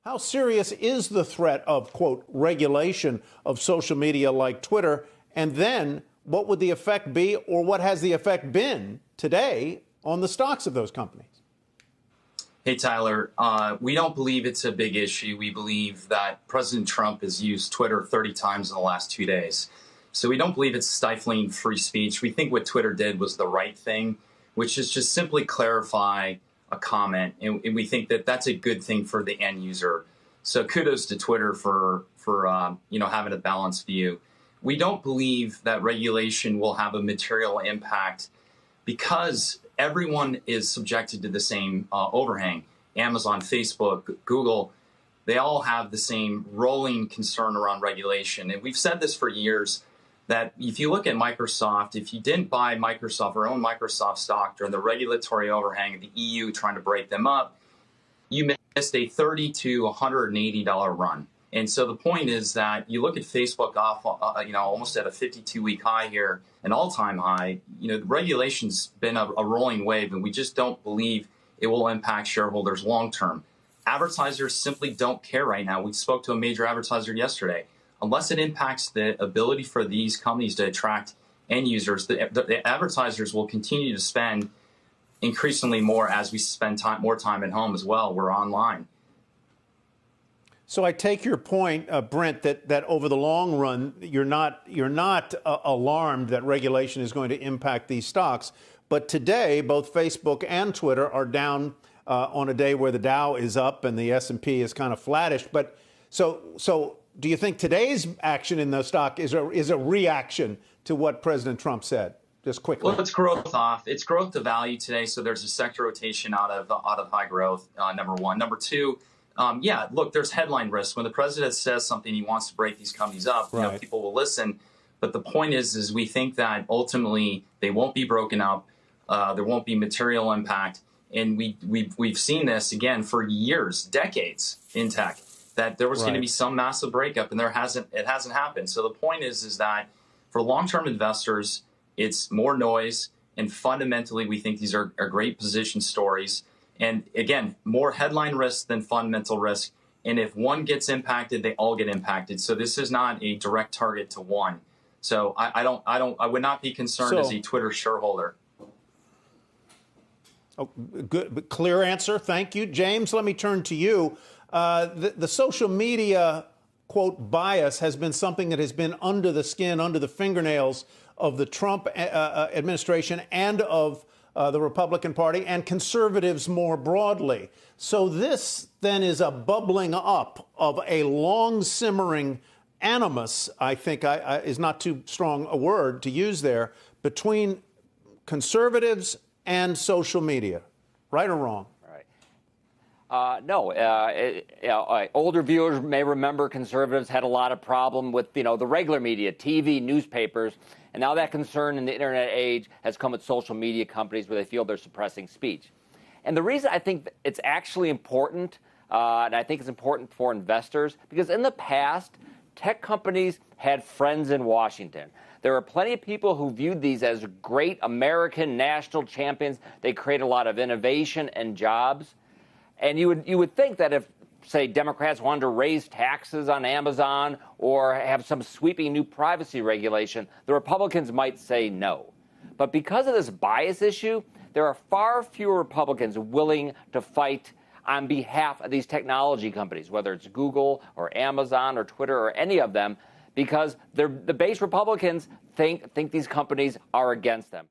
How serious is the threat of, quote, regulation of social media like Twitter? And then what would the effect be, or what has the effect been today on the stocks of those companies? Hey, Tyler, we don't believe it's a big issue. We believe that President Trump has used Twitter 30 times in the last 2 days. So we don't believe it's stifling free speech. We think what Twitter did was the right thing, which is just simply clarify a comment. And we think that that's a good thing for the end user. So kudos to Twitter for having a balanced view. We don't believe that regulation will have a material impact because everyone is subjected to the same overhang. Amazon, Facebook, Google, they all have the same rolling concern around regulation. And we've said this for years, that if you look at Microsoft, if you didn't buy Microsoft or own Microsoft stock during the regulatory overhang of the EU trying to break them up, you missed a $30 to $180 run. And so the point is that you look at Facebook off, almost at a 52-week high here, an all-time high. The regulation's been a rolling wave, and we just don't believe it will impact shareholders long-term. Advertisers simply don't care right now. We spoke to a major advertiser yesterday. Unless it impacts the ability for these companies to attract end users, the advertisers will continue to spend increasingly more as we spend more time at home as well. We're online. So I take your point, Brent, that over the long run, you're not alarmed that regulation is going to impact these stocks. But today, both Facebook and Twitter are down on a day where the Dow is up and the S&P is kind of flattish. But so do you think today's action in the stock is a reaction to what President Trump said? Just quickly. Well, it's growth off. It's growth to value today. So there's a sector rotation out of high growth. Number one. Number two. Look, there's headline risk. When the president says something, he wants to break these companies up. Right. People will listen. But the point is we think that ultimately they won't be broken up. There won't be material impact. And we've seen this, again, for years, decades in tech, that there was going to be some massive breakup, and it hasn't happened. So the point is that for long-term investors, it's more noise. And fundamentally, we think these are great position stories. And again, more headline risk than fundamental risk. And if one gets impacted, they all get impacted. So this is not a direct target to one. So I would not be concerned as a Twitter shareholder. Oh, good, clear answer. Thank you, James. Let me turn to you. The social media, quote, bias has been something that has been under the skin, under the fingernails of the Trump administration and of the Republican Party and conservatives more broadly. So this then is a bubbling up of a long simmering animus, I think is not too strong a word to use there, between conservatives and social media. Right or wrong? No. Older viewers may remember conservatives had a lot of problem with, the regular media, TV, newspapers. And now that concern in the internet age has come with social media companies where they feel they're suppressing speech. And the reason I think it's actually important, and I think it's important for investors, because in the past, tech companies had friends in Washington. There were plenty of people who viewed these as great American national champions. They create a lot of innovation and jobs. And you would think that if, say, Democrats wanted to raise taxes on Amazon or have some sweeping new privacy regulation, the Republicans might say no. But because of this bias issue, there are far fewer Republicans willing to fight on behalf of these technology companies, whether it's Google or Amazon or Twitter or any of them, because the base Republicans think these companies are against them.